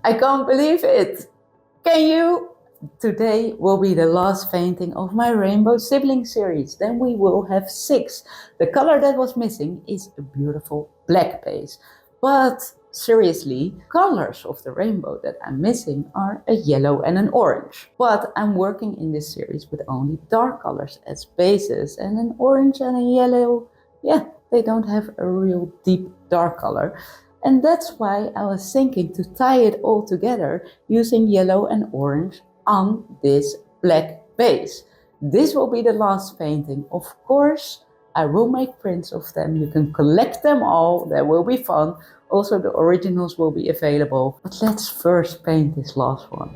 I can't believe it! Can you? Today will be the last painting of my Rainbow Sibling series. Then we will have 6. The color that was missing is a beautiful black base. But seriously, colors of the rainbow that I'm missing are a yellow and an orange. But I'm working in this series with only dark colors as bases, and an orange and a yellow, yeah, they don't have a real deep dark color. And that's why I was thinking to tie it all together using yellow and orange on this black base. This will be the last painting. Of course, I will make prints of them. You can collect them all. That will be fun. Also, the originals will be available. But let's first paint this last one.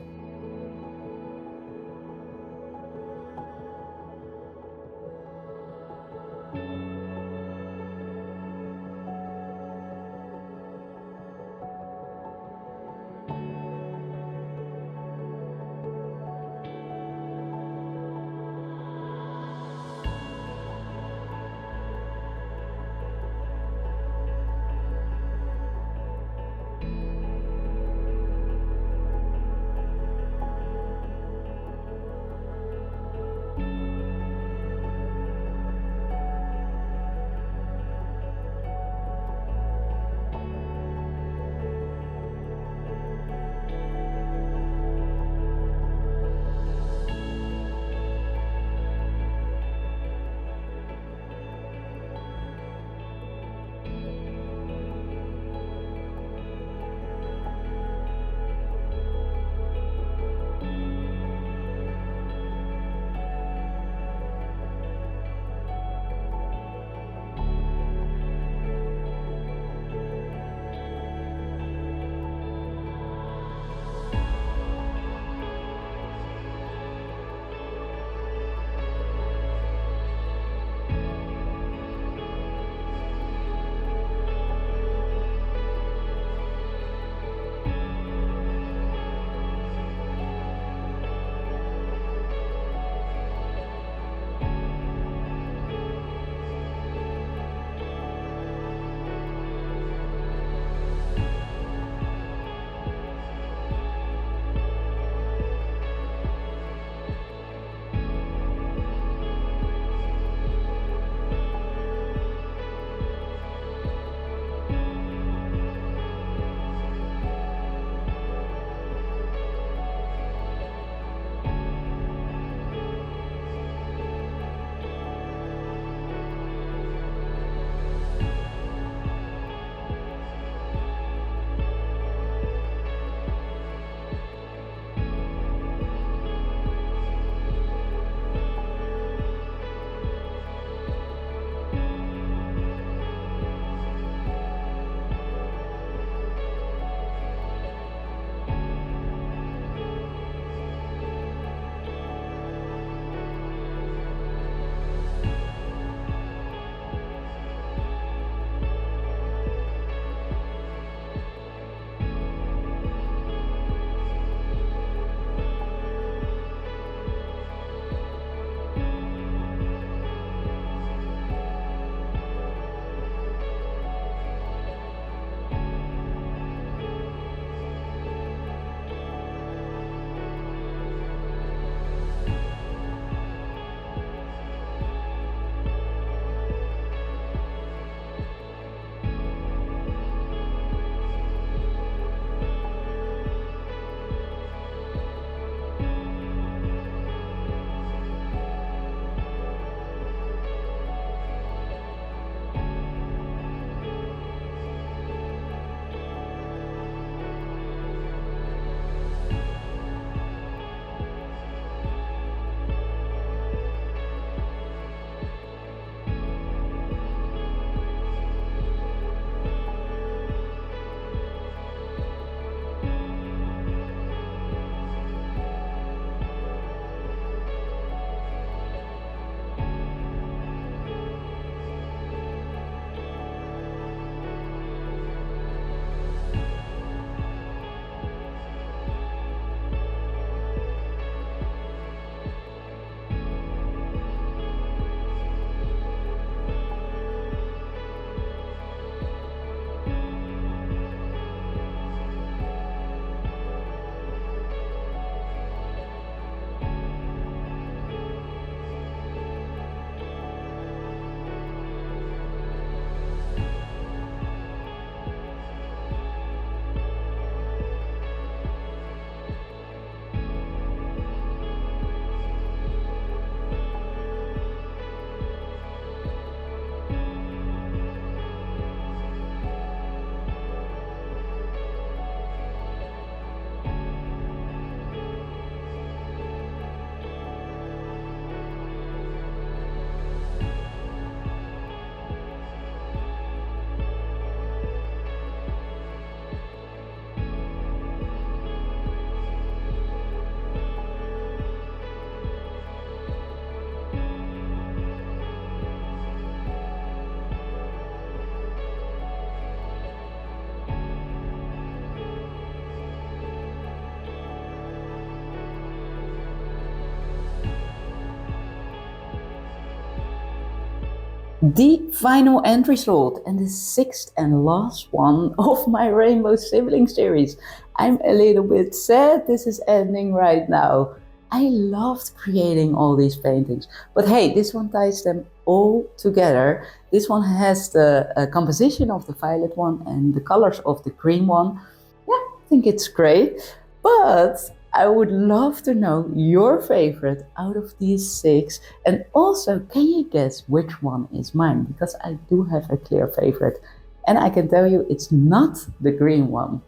The final end result and the 6th and last one of my Rainbow Sibling series. I'm a little bit sad this is ending right now. I loved creating all these paintings, but hey, this one ties them all together. This one has the composition of the violet one and the colors of the green one. Yeah, I think it's great, but I would love to know your favorite out of these 6. And also, can you guess which one is mine? Because I do have a clear favorite. And I can tell you it's not the green one.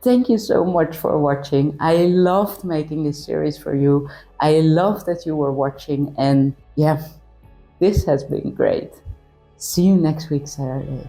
Thank you so much for watching. I loved making this series for you. I love that you were watching. And yeah, this has been great. See you next week, Saturday.